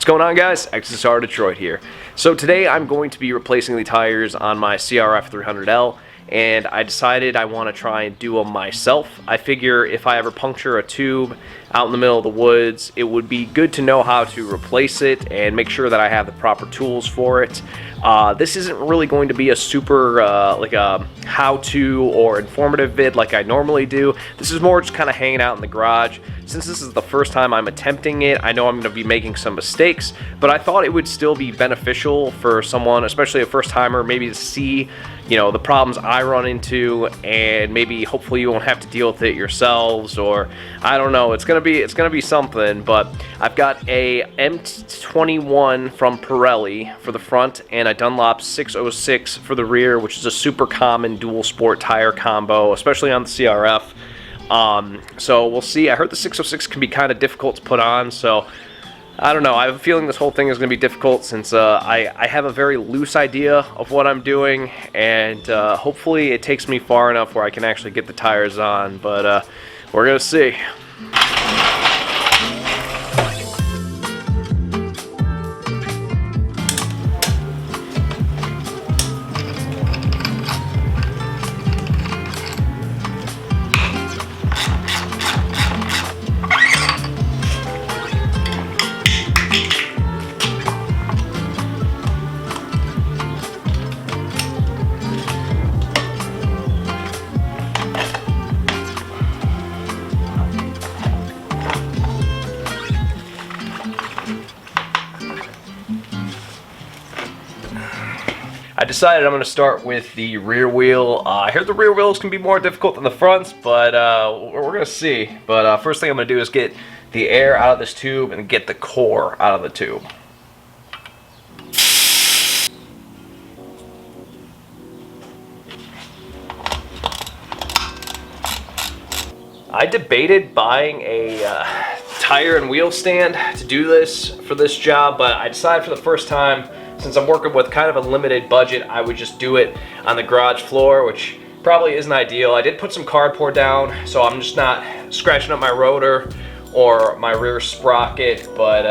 What's going on, guys? XSR Detroit here. So today I'm going to be replacing the tires on my CRF 300L, and I decided I want to try and do them myself. I figure if I ever puncture a tube out in the middle of the woods, it would be good to know how to replace it and make sure that I have the proper tools for it. This isn't really going to be a super like a how-to or informative vid like I normally do. This is more just kind of hanging out in the garage. Since this is the first time I'm attempting it, I know I'm going to be making some mistakes, but I thought it would still be beneficial for someone, especially a first-timer, maybe to see, you know, the problems I run into, and maybe hopefully you won't have to deal with it yourselves, or I don't know. It's gonna be something. But I've got a M21 from Pirelli for the front and a Dunlop 606 for the rear, which is a super common dual sport tire combo, especially on the CRF. So we'll see. I heard the 606 can be kind of difficult to put on, so I don't know. I have a feeling this whole thing is going to be difficult since I have a very loose idea of what I'm doing, and hopefully it takes me far enough where I can actually get the tires on, but we're going to see. I decided I'm going to start with the rear wheel. I heard the rear wheels can be more difficult than the fronts, but we're going to see. But first thing I'm going to do is get the air out of this tube and get the core out of the tube. I debated buying a tire and wheel stand to do this for this job, but I decided for the first time, since I'm working with kind of a limited budget, I would just do it on the garage floor, which probably isn't ideal. I did put some cardboard down, so I'm just not scratching up my rotor or my rear sprocket, but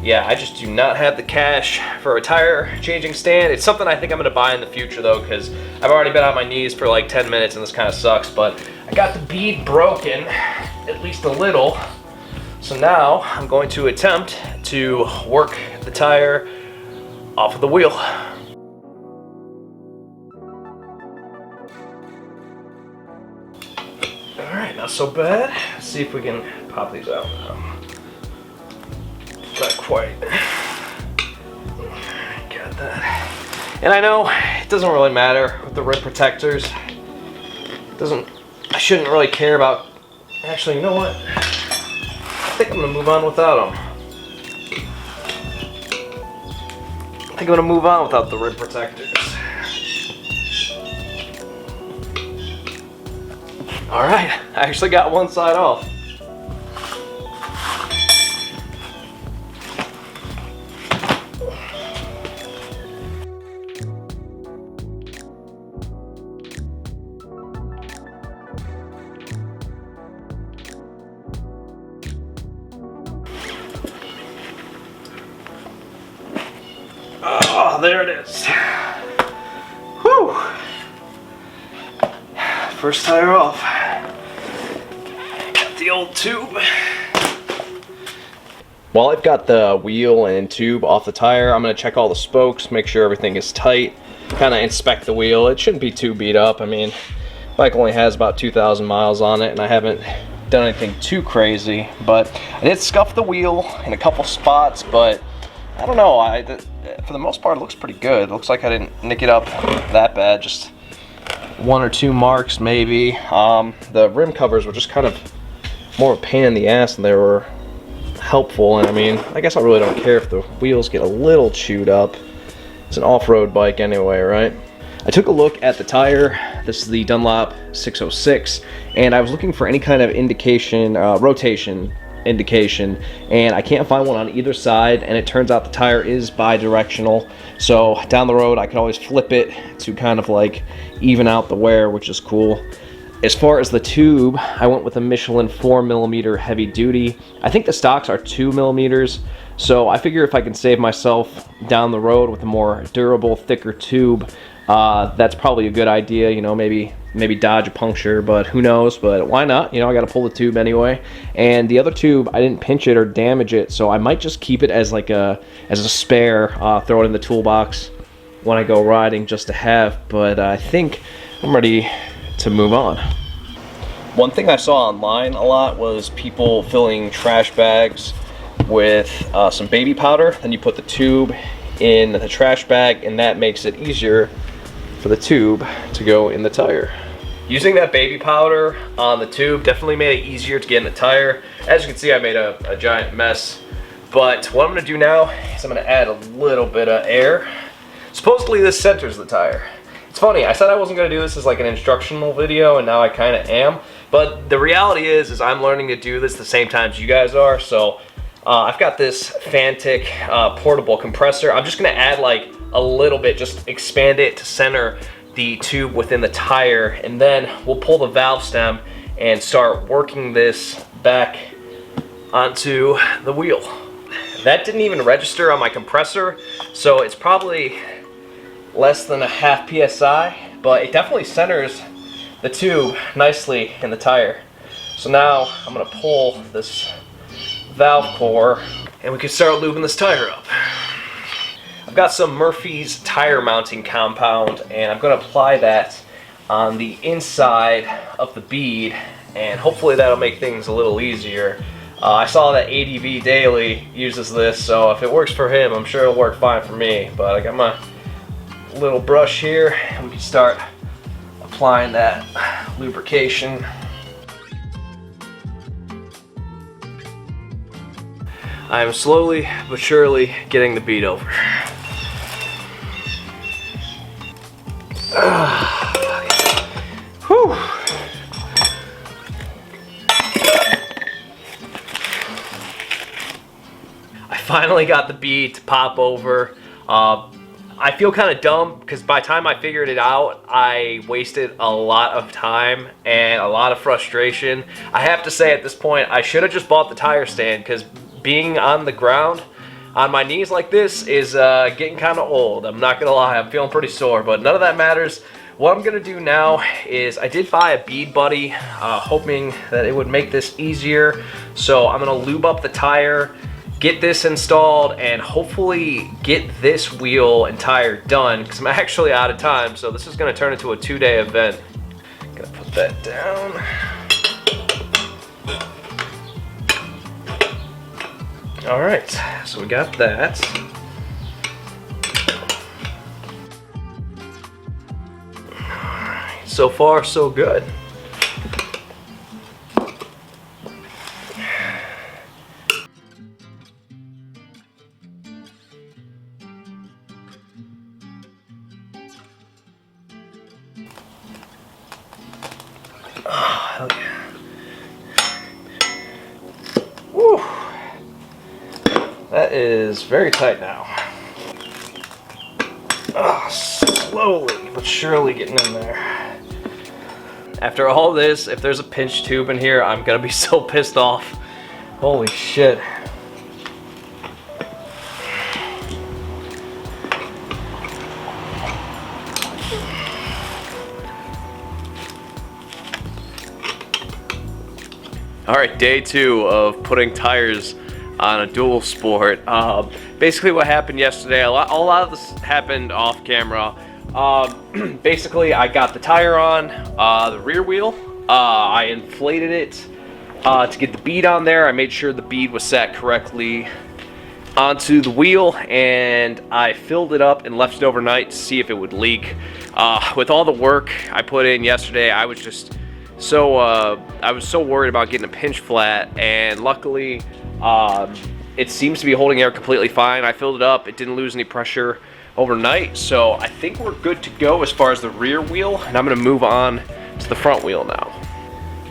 yeah, I just do not have the cash for a tire changing stand. It's something I think I'm gonna buy in the future though, because I've already been on my knees for like 10 minutes and this kind of sucks, but I got the bead broken, at least a little. So now I'm going to attempt to work the tire off of the wheel. Alright, not so bad. Let's see if we can pop these out now. Not quite. Got that. And I know it doesn't really matter with the rim protectors. I shouldn't really care about. Actually, you know what? I think I'm gonna move on without them. I think I'm gonna move on without the rim protectors. Alright, I actually got one side off. Oh, there it is. Whew. First tire off. Got the old tube. While I've got the wheel and tube off the tire, I'm going to check all the spokes, make sure everything is tight, kind of inspect the wheel. It shouldn't be too beat up. I mean, the bike only has about 2,000 miles on it, and I haven't done anything too crazy, but I did scuff the wheel in a couple spots, but I don't know, for the most part it looks pretty good. It looks like I didn't nick it up that bad, just one or two marks maybe. The rim covers were just kind of more of a pain in the ass than they were helpful, and I mean, I guess I really don't care if the wheels get a little chewed up. It's an off-road bike anyway, right? I took a look at the tire. This is the Dunlop 606, and I was looking for any kind of indication, rotation indication, and I can't find one on either side, and it turns out the tire is bi-directional, so down the road I can always flip it to kind of like even out the wear, which is cool. As far as the tube, I went with a Michelin 4mm heavy duty. I think the stocks are 2mm. So I figure if I can save myself down the road with a more durable, thicker tube, that's probably a good idea. You know, maybe dodge a puncture, but who knows? But why not? You know, I got to pull the tube anyway. And the other tube, I didn't pinch it or damage it, so I might just keep it as like a spare. Throw it in the toolbox when I go riding just to have. But I think I'm ready to move on. One thing I saw online a lot was people filling trash bags with some baby powder. Then you put the tube in the trash bag, and that makes it easier for the tube to go in the tire. Using that baby powder on the tube definitely made it easier to get in the tire. As you can see, I made a giant mess. But what I'm gonna do now is I'm gonna add a little bit of air. Supposedly this centers the tire. It's funny, I said I wasn't gonna do this as like an instructional video, and now I kinda am. But the reality is I'm learning to do this the same time as you guys are. So I've got this Fantic portable compressor. I'm just gonna add like a little bit, just expand it to center the tube within the tire, and then we'll pull the valve stem and start working this back onto the wheel. That didn't even register on my compressor, so it's probably less than a half PSI, but it definitely centers the tube nicely in the tire. So now I'm gonna pull this valve core and we can start lubing this tire up. I've got some Murphy's tire mounting compound, and I'm going to apply that on the inside of the bead, and hopefully that'll make things a little easier. I saw that ADV Daily uses this, so if it works for him, I'm sure it'll work fine for me. But I got my little brush here, and we can start applying that lubrication. I'm slowly but surely getting the bead over. Whew. I finally got the bead to pop over. I feel kind of dumb because by the time I figured it out, I wasted a lot of time and a lot of frustration. I have to say at this point, I should have just bought the tire stand, because being on the ground on my knees like this is getting kind of old. I'm not gonna lie, I'm feeling pretty sore, but none of that matters. What I'm gonna do now is I did buy a bead buddy, hoping that it would make this easier. So I'm gonna lube up the tire, get this installed, and hopefully get this wheel and tire done, because I'm actually out of time. So this is gonna turn into a 2-day event. Gonna put that down. All right, so we got that. All right, so far so good. Oh, hell yeah. Woo. That is very tight now. Oh, slowly but surely getting in there. After all this, if there's a pinch tube in here, I'm gonna be so pissed off. Holy shit. All right, day 2 of putting tires on a dual sport. Basically what happened yesterday, a lot of this happened off camera. Basically I got the tire on the rear wheel. I inflated it to get the bead on there. I made sure the bead was set correctly onto the wheel, and I filled it up and left it overnight to see if it would leak. With all the work I put in yesterday, I was just so worried about getting a pinch flat, and luckily it seems to be holding air completely fine. I filled it up, it didn't lose any pressure overnight, so I think we're good to go as far as the rear wheel, and I'm gonna move on to the front wheel now.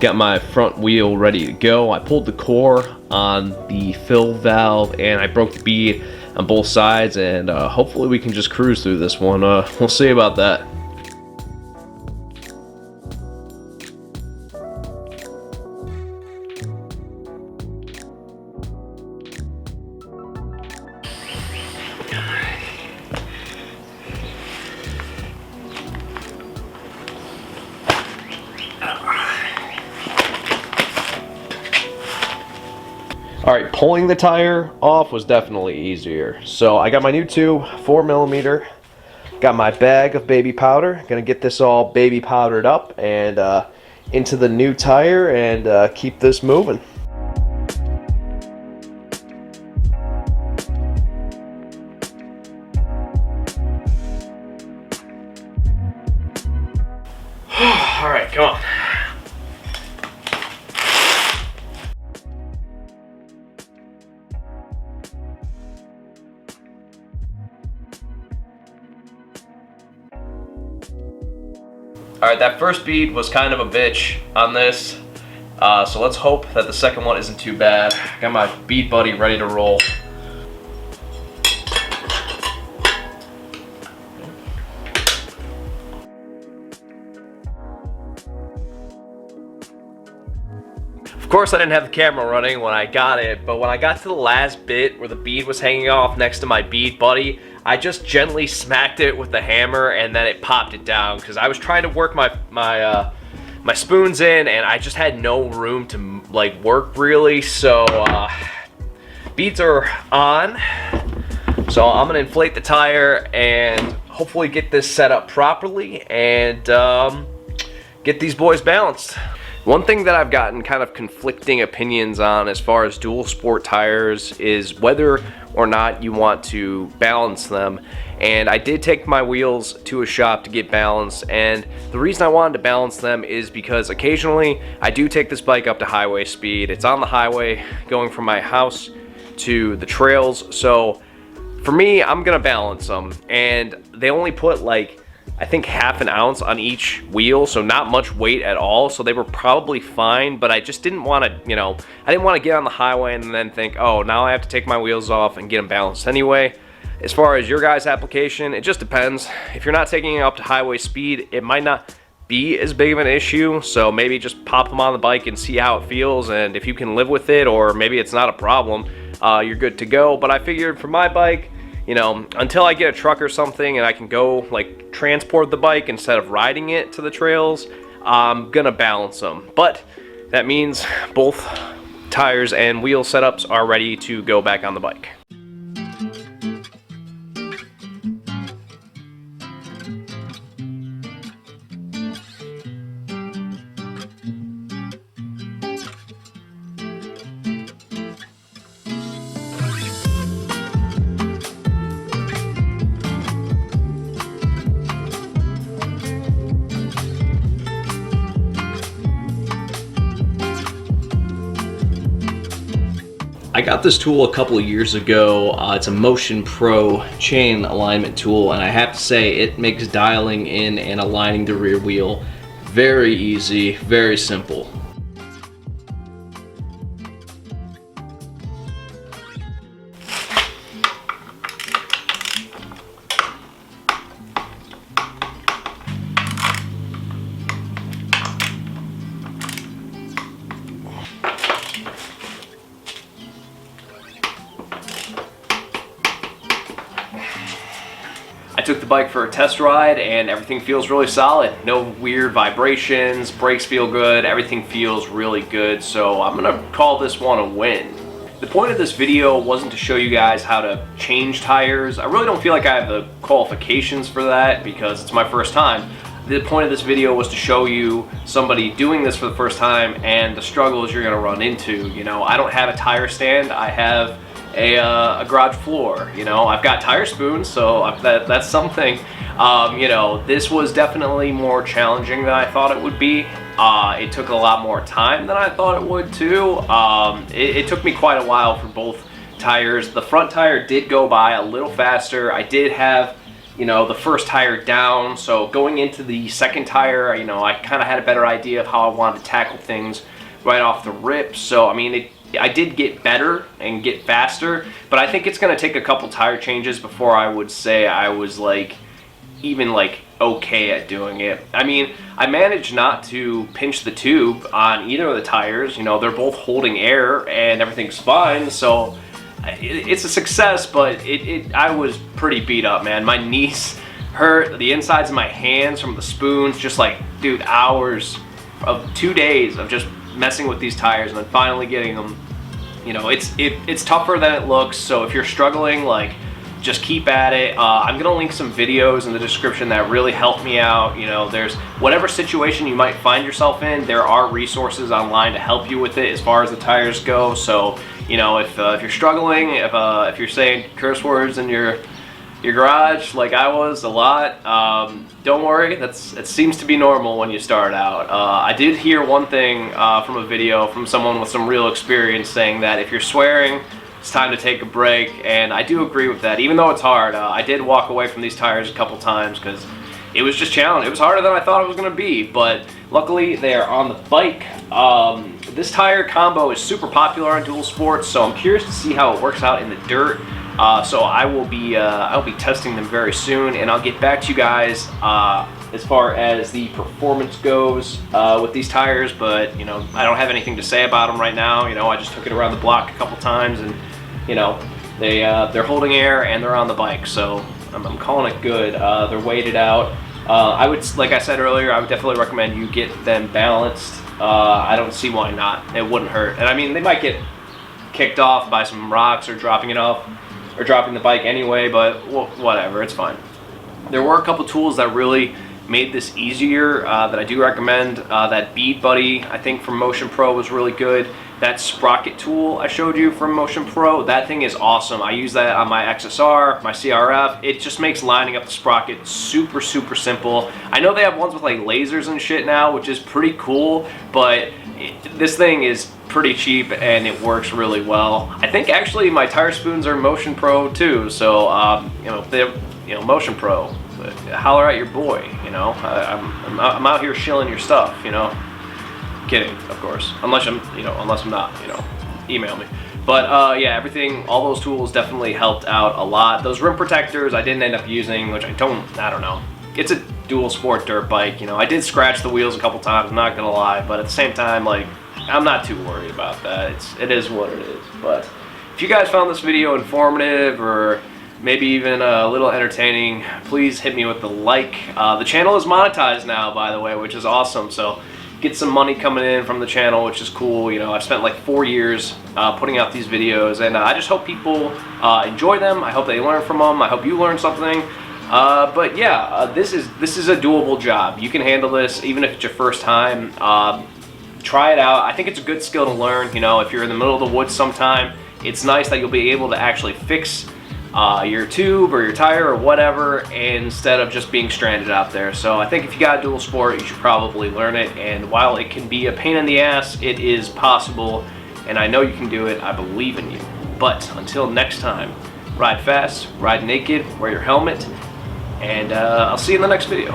Got my front wheel ready to go. I pulled the core on the fill valve and I broke the bead on both sides, and hopefully we can just cruise through this one. We'll see about that. Alright, pulling the tire off was definitely easier. So I got my new tube, 4mm, got my bag of baby powder, gonna get this all baby powdered up and into the new tire and keep this moving. Alright, come on. Alright, that first bead was kind of a bitch on this, so let's hope that the second one isn't too bad. Got my bead buddy ready to roll. Of course I didn't have the camera running when I got it, but when I got to the last bit where the bead was hanging off next to my bead buddy, I just gently smacked it with the hammer and then it popped it down because I was trying to work my spoons in and I just had no room to like work really. So beads are on, so I'm gonna inflate the tire and hopefully get this set up properly and get these boys balanced. One thing that I've gotten kind of conflicting opinions on as far as dual sport tires is whether or not you want to balance them. And I did take my wheels to a shop to get balanced, and the reason I wanted to balance them is because occasionally I do take this bike up to highway speed. It's on the highway going from my house to the trails, so for me, I'm gonna balance them. And they only put like, I think ½ an ounce on each wheel, so not much weight at all, so they were probably fine, but I just didn't want to, you know, I didn't want to get on the highway and then think, oh, now I have to take my wheels off and get them balanced anyway. As far as your guys' application, it just depends. If you're not taking it up to highway speed, it might not be as big of an issue, so maybe just pop them on the bike and see how it feels, and if you can live with it, or maybe it's not a problem, you're good to go. But I figured for my bike, you know, until I get a truck or something and I can go like transport the bike instead of riding it to the trails, I'm gonna balance them. But that means both tires and wheel setups are ready to go back on the bike. I got this tool a couple of years ago. It's a Motion Pro chain alignment tool, and I have to say it makes dialing in and aligning the rear wheel very easy, very simple. I took the bike for a test ride and everything feels really solid. No weird vibrations, brakes feel good, everything feels really good, so I'm gonna call this one a win. The point of this video wasn't to show you guys how to change tires. I really don't feel like I have the qualifications for that because it's my first time. The point of this video was to show you somebody doing this for the first time and the struggles you're gonna run into. You know, I don't have a tire stand, I have a garage floor. You know, I've got tire spoons, so that's something. You know, this was definitely more challenging than I thought it would be. It took a lot more time than I thought it would too. It took me quite a while for both tires. The front tire did go by a little faster. I did have, you know, the first tire down, so going into the second tire, you know, I kind of had a better idea of how I wanted to tackle things right off the rip. So I mean, I did get better and get faster, but I think it's going to take a couple tire changes before I would say I was like even like okay at doing it. I mean, I managed not to pinch the tube on either of the tires. You know, they're both holding air and everything's fine, so it's a success. But I was pretty beat up, man. My knees hurt, the insides of my hands from the spoons, just like, dude, hours of 2 days of just messing with these tires and then finally getting them, you know, it's tougher than it looks. So if you're struggling, like, just keep at it. I'm gonna link some videos in the description that really help me out. You know, there's whatever situation you might find yourself in, there are resources online to help you with it as far as the tires go. So, you know, if you're struggling, if you're saying curse words in your garage like I was a lot, don't worry, it seems to be normal when you start out. I did hear one thing from a video from someone with some real experience saying that if you're swearing, it's time to take a break, and I do agree with that. Even though it's hard, I did walk away from these tires a couple times because it was just challenging. It was harder than I thought it was going to be, but luckily they are on the bike. This tire combo is super popular on dual sports, so I'm curious to see how it works out in the dirt. So I'll be testing them very soon, and I'll get back to you guys as far as the performance goes with these tires. But you know, I don't have anything to say about them right now. You know, I just took it around the block a couple times, and you know, they're holding air and they're on the bike, so I'm calling it good. They're weighted out. I would, like I said earlier, I would definitely recommend you get them balanced. I don't see why not. It wouldn't hurt, and I mean, they might get kicked off by some rocks or dropping it off or dropping the bike anyway, but whatever, it's fine. There were a couple tools that really made this easier that I do recommend. That Bead Buddy, I think, from Motion Pro was really good. That sprocket tool I showed you from Motion Pro, that thing is awesome. I use that on my XSR, my CRF. It just makes lining up the sprocket super, super simple. I know they have ones with like lasers and shit now, which is pretty cool, but this thing is pretty cheap and it works really well. I think actually my tire spoons are Motion Pro too, so you know, Motion Pro, holler at your boy. You know, I'm out here shilling your stuff. You know, kidding, of course, unless I'm not. You know, email me. But yeah, all those tools definitely helped out a lot. Those rim protectors I didn't end up using, which I don't know. It's a dual sport dirt bike. You know, I did scratch the wheels a couple times, I'm not gonna lie, but at the same time, like, I'm not too worried about that. It is what it is. But if you guys found this video informative or maybe even a little entertaining, please hit me with the like. The channel is monetized now, by the way, which is awesome. So get some money coming in from the channel, which is cool. You know, I've spent like 4 years putting out these videos, and I just hope people enjoy them. I hope they learn from them. I hope you learn something. But yeah, this is a doable job. You can handle this even if it's your first time. Try it out. I think it's a good skill to learn. You know, if you're in the middle of the woods sometime, it's nice that you'll be able to actually fix your tube or your tire or whatever, instead of just being stranded out there. So I think if you got a dual sport, you should probably learn it. And while it can be a pain in the ass, it is possible, and I know you can do it. I believe in you. But until next time, ride fast, ride naked, wear your helmet, and I'll see you in the next video.